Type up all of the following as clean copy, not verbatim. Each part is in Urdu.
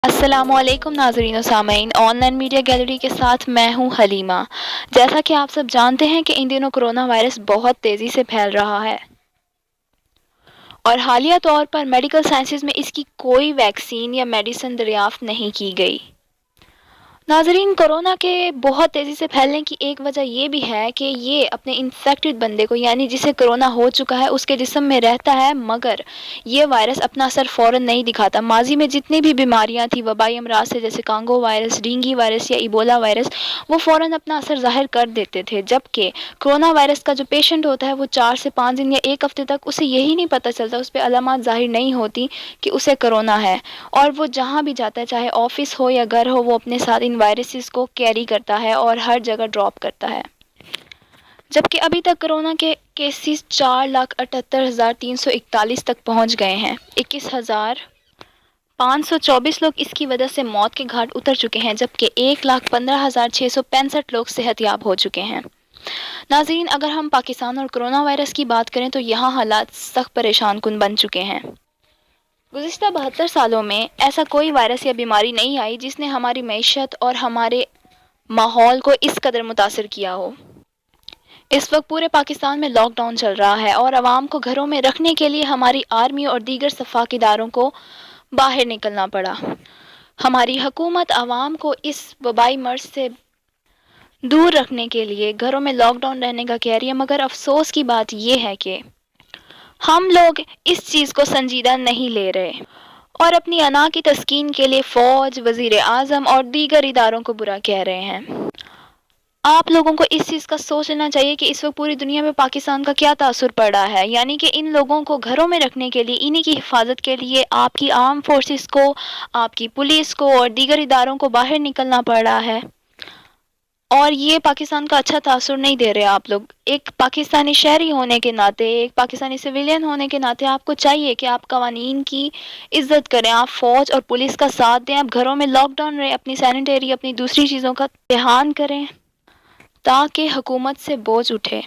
السلام علیکم ناظرین و سامعین، آن لائن میڈیا گیلری کے ساتھ میں ہوں حلیمہ۔ جیسا کہ آپ سب جانتے ہیں کہ ان دنوں کرونا وائرس بہت تیزی سے پھیل رہا ہے اور حالیہ طور پر میڈیکل سائنسز میں اس کی کوئی ویکسین یا میڈیسن دریافت نہیں کی گئی۔ ناظرین، کورونا کے بہت تیزی سے پھیلنے کی ایک وجہ یہ بھی ہے کہ یہ اپنے انفیکٹڈ بندے کو، یعنی جسے کرونا ہو چکا ہے، اس کے جسم میں رہتا ہے، مگر یہ وائرس اپنا اثر فوراً نہیں دکھاتا۔ ماضی میں جتنی بھی بیماریاں تھیں وبائی امراض سے، جیسے کانگو وائرس، ڈینگی وائرس یا ایبولا وائرس، وہ فوراً اپنا اثر ظاہر کر دیتے تھے، جبکہ کرونا وائرس کا جو پیشنٹ ہوتا ہے وہ 4 سے 5 دن یا ایک ہفتے تک اسے یہی نہیں پتہ چلتا، اس پہ علامات ظاہر نہیں ہوتی کہ اسے کرونا ہے، اور وہ جہاں بھی جاتا ہے، چاہے آفس ہو یا گھر ہو، وہ اپنے ساتھ ان وائرسز کو کیری کرتا ہے اور ہر جگہ ڈراپ کرتا ہے۔ جبکہ ابھی تک کرونا کے کیسز 4,78,341 تک پہنچ گئے ہیں۔ 21,524 لوگ اس کی وجہ سے موت کے گھاٹ اتر چکے ہیں، جبکہ 1,15,665 لوگ صحت یاب ہو چکے ہیں۔ ناظرین، اگر ہم پاکستان اور کرونا وائرس کی بات کریں تو یہاں حالات سخت پریشان کن بن چکے ہیں۔ گزشتہ 72 سالوں میں ایسا کوئی وائرس یا بیماری نہیں آئی جس نے ہماری معیشت اور ہمارے ماحول کو اس قدر متاثر کیا ہو۔ اس وقت پورے پاکستان میں لاک ڈاؤن چل رہا ہے اور عوام کو گھروں میں رکھنے کے لیے ہماری آرمی اور دیگر شفاکی اداروں کو باہر نکلنا پڑا۔ ہماری حکومت عوام کو اس وبائی مرض سے دور رکھنے کے لیے گھروں میں لاک ڈاؤن رہنے کا کہہ رہی ہے، مگر افسوس کی بات یہ ہے کہ ہم لوگ اس چیز کو سنجیدہ نہیں لے رہے اور اپنی انا کی تسکین کے لیے فوج، وزیر اعظم اور دیگر اداروں کو برا کہہ رہے ہیں۔ آپ لوگوں کو اس چیز کا سوچ لینا چاہیے کہ اس وقت پوری دنیا میں پاکستان کا کیا تاثر پڑ رہا ہے، یعنی کہ ان لوگوں کو گھروں میں رکھنے کے لیے، انہی کی حفاظت کے لیے آپ کی آرم فورسز کو، آپ کی پولیس کو اور دیگر اداروں کو باہر نکلنا پڑ رہا ہے، اور یہ پاکستان کا اچھا تاثر نہیں دے رہے آپ لوگ۔ ایک پاکستانی شہری ہونے کے ناطے، ایک پاکستانی سویلین ہونے کے ناطے آپ کو چاہیے کہ آپ قوانین کی عزت کریں، آپ فوج اور پولیس کا ساتھ دیں، آپ گھروں میں لاک ڈاؤن رہیں، اپنی سینیٹری، اپنی دوسری چیزوں کا دھیان کریں تاکہ حکومت سے بوجھ اٹھے،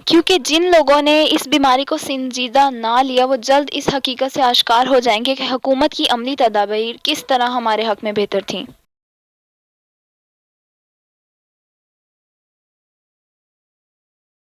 کیونکہ جن لوگوں نے اس بیماری کو سنجیدہ نہ لیا وہ جلد اس حقیقت سے آشکار ہو جائیں گے کہ حکومت کی عملی تدابیر کس طرح ہمارے حق میں بہتر تھیں۔